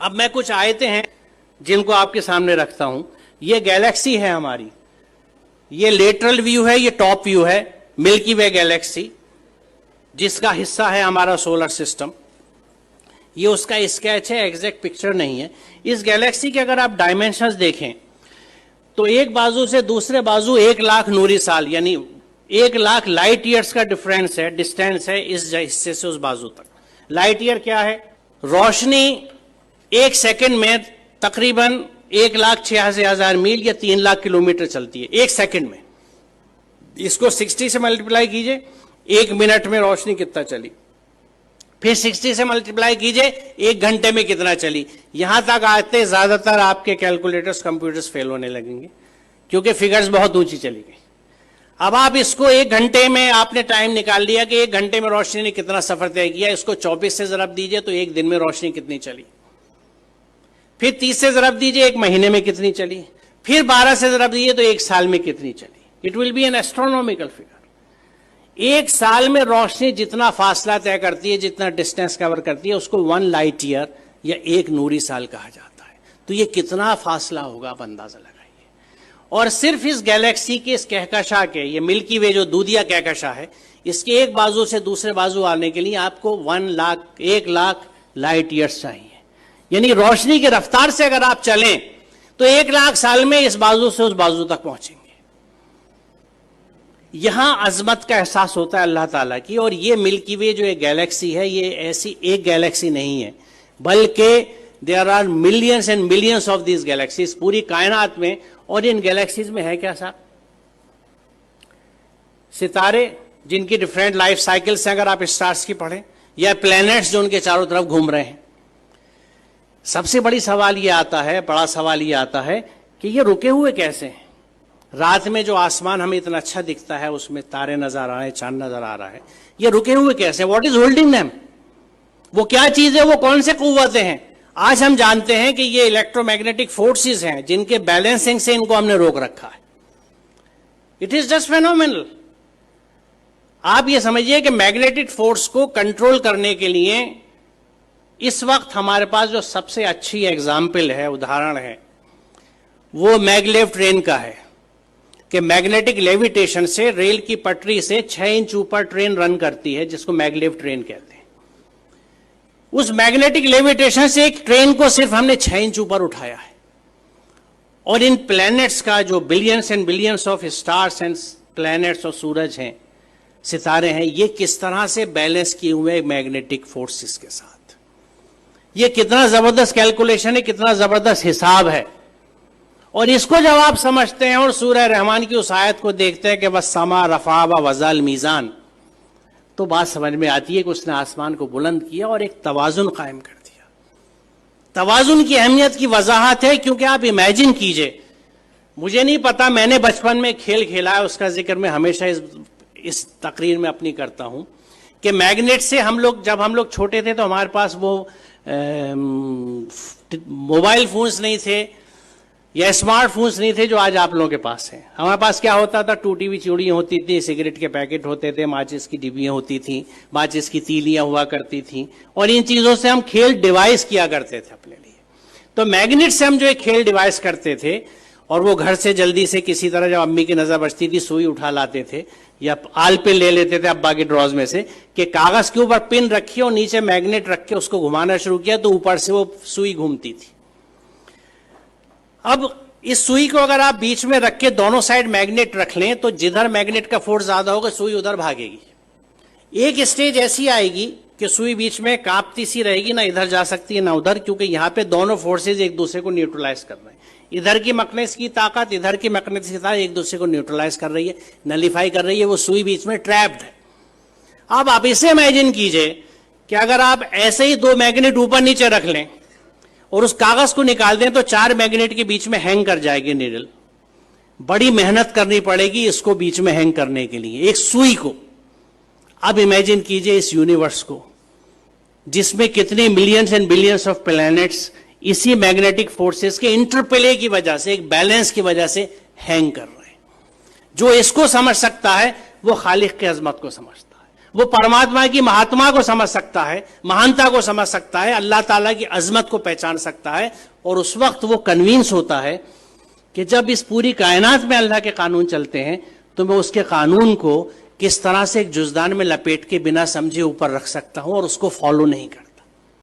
अब मैं कुछ आयतें हैं जिनको आपके सामने रखता हूं। ये गैलेक्सी है हमारी, ये लेटरल व्यू है, ये टॉप व्यू है मिल्की वे गैलेक्सी, जिसका हिस्सा है हमारा सोलर सिस्टम। ये उसका स्केच है, एग्जैक्ट पिक्चर नहीं है। इस गैलेक्सी के अगर आप डायमेंशंस देखें तो एक बाजू से दूसरे बाजू 1,00,000 नूरी साल यानी 1,00,000 लाइट ईयर्स का डिफरेंस है, डिस्टेंस है इस हिस्से से उस बाजू तक। लाइट ईयर क्या है? रोशनी 1 सेकंड में तकरीबन 1,86,000 मील या 3,00,000 किलोमीटर चलती है 1 सेकंड में। इसको 60 से मल्टीप्लाई कीजिए, 1 मिनट में रोशनी कितना चली, फिर 60 से मल्टीप्लाई कीजिए 1 घंटे में कितना चली। यहां तक आते ज्यादातर आपके कैलकुलेटर्स कंप्यूटर्स फेल होने लगेंगे क्योंकि फिगर्स बहुत ऊंची चली गई। अब आप इसको 1 घंटे में आपने टाइम निकाल लिया कि 1 घंटे में रोशनी ने कितना सफर तय किया, इसको 24 से जरब दीजिए तो 1 दिन में रोशनी कितनी चली, फिर 30 से जरब दीजिए 1 महीने में कितनी चली, फिर 12 से जरब दीजिए तो 1 साल में कितनी चली। It will be N astronomical figure. 1 साल में रोशनी जितना फासला तय करती है, जितना डिस्टेंस कवर करती है, उसको 1 लाइट ईयर या 1 नूरी साल कहा जाता है। तो ये कितना फासला होगा आप अंदाजा लगाइए। और सिर्फ इस गैलेक्सी के इस कहकशा के, ये मिल्की वे जो दूधिया कहकशा है, इसके एक बाजू से दूसरे बाजू आने के लिए आपको 1,00,000 लाइट ईयर्स चाहिए। यानी रोशनी की रफ्तार से अगर आप चलें तो 1,00,000 साल में इस बाजू से उस बाजू तक पहुंचेंगे। यहां अजमत का एहसास होता है अल्लाह ताला की। और ये मिल्की वे जो एक गैलेक्सी है, ये ऐसी एक गैलेक्सी नहीं है, बल्कि there are millions and millions of these galaxies पूरी कायनात में। और इन गैलेक्सीज में है क्या साहब? सितारे जिनकी डिफरेंट लाइफ साइकिल्स हैं, अगर आप स्टार्स की पढ़ें, या प्लैनेट्स जो उनके चारों तरफ घूम रहे हैं। सबसे बड़ा सवाल ये आता है कि ये रुके हुए कैसे हैं? रात में जो आसमान हमें इतना अच्छा दिखता है, उसमें तारे नजर आ रहे हैं, चांद नजर आ रहा है, ये रुके हुए कैसे? What is holding them? वो क्या चीज है? वो कौन से कुव्वतें हैं? आज हम जानते हैं कि ये इलेक्ट्रोमैग्नेटिक फोर्सेस हैं जिनके बैलेंसिंग से इनको हमने रोक रखा है। It is just phenomenal. आप ये समझिए कि मैग्नेटिक फोर्स को कंट्रोल करने के लिए इस वक्त हमारे पास जो सबसे अच्छी एग्जाम्पल है, उदाहरण है, वो मैगलेव ट्रेन का है कि मैग्नेटिक लेविटेशन से रेल की पटरी से 6 इंच ऊपर ट्रेन रन करती है, जिसको मैगलेव ट्रेन कहते हैं। उस मैग्नेटिक लेविटेशन से एक ट्रेन को सिर्फ हमने 6 इंच ऊपर उठाया है। और इन प्लैनेट्स का जो billions and billions of stars and planets और सूरज हैं, सितारे हैं, ये किस तरह से बैलेंस किए हुए मैग्नेटिक फोर्सेस के साथ। ये कितना जबरदस्त कैलकुलेशन है, कितना जबरदस्त हिसाब है। और इसको जब आप समझते हैं और सूरह रहमान की उस आयत को देखते हैं कि बस समा रफा व वज़ल मीज़ान, तो बात समझ में आती है कि उसने आसमान को बुलंद किया और एक तवाजुन कायम कर दिया। तवाजुन की अहमियत की वजाहत है क्योंकि आप इमेजिन कीजिए, मुझे नहीं पता, मैंने बचपन में खेल खेला है, उसका जिक्र मैं हमेशा इस तकरीर में अपनी करता हूं कि मैग्नेट से जब हम लोग छोटे थे तो हमारे पास वो मोबाइल फोन्स नहीं थे या स्मार्टफोन्स नहीं थे जो आज आप लोगों के पास हैं। हमारे पास क्या होता था? टूटी हुई चूड़ियाँ होती थी, सिगरेट के पैकेट होते थे, माचिस की डिब्बियाँ होती थी, माचिस की तीलियाँ हुआ करती थी, और इन चीज़ों से हम खेल डिवाइस किया करते थे अपने लिए। तो मैग्नेट से हम जो एक खेल डिवाइस करते थे, और वो घर से जल्दी से किसी तरह जब अम्मी की नज़र बचती थी सुई उठा लाते थे या आल पे ले लेते थे अब्बा के ड्रॉज में से कि कागज के ऊपर पिन रखी और नीचे मैग्नेट रख के उसको घुमाना शुरू किया तो ऊपर से वो सुई घूमती थी। अब इस सुई को अगर आप बीच में रख के दोनों साइड मैग्नेट रख लें तो जिधर मैग्नेट का फोर्स ज्यादा होगा सुई उधर भागेगी। एक स्टेज ऐसी आएगी कि सुई बीच में कांपती सी रहेगी, ना इधर जा सकती है ना उधर, क्योंकि यहां पे दोनों फोर्सेज एक दूसरे को न्यूट्रलाइज कर रहे हैं। इधर की मैग्नेटिक की ताकत, इधर की मैग्नेटिक की ताकत एक दूसरे को न्यूट्रलाइज कर रही है, नलीफाई कर रही है। वो सुई बीच में ट्रैप्ड है। अब आप इसे इमेजिन कीजिए कि अगर आप ऐसे ही 2 मैग्नेट ऊपर नीचे रख लें और उस कागज को निकाल दें तो 4 मैग्नेट के बीच में हैंग कर जाएगी नीडल। बड़ी मेहनत करनी पड़ेगी इसको बीच में हैंग करने के लिए, एक सुई को। अब इमेजिन कीजिए इस यूनिवर्स को जिसमें कितने millions and billions of planets इसी मैग्नेटिक फोर्सेस के इंटरप्ले की वजह से, एक बैलेंस की वजह से हैंग कर रहे हैं। जो इसको समझ सकता है वो खालिक की अजमत को समझता है। वो परमात्मा की महात्मा को समझ सकता है, महानता को समझ सकता है, अल्लाह ताला की अजमत को पहचान सकता है। और उस वक्त वो कन्विंस होता है कि जब इस पूरी कायनात में अल्लाह के कानून चलते हैं तो मैं उसके कानून को किस तरह से एक जुज़दान में लपेट के बिना समझे ऊपर रख सकता हूं और उसको फॉलो नहीं करता।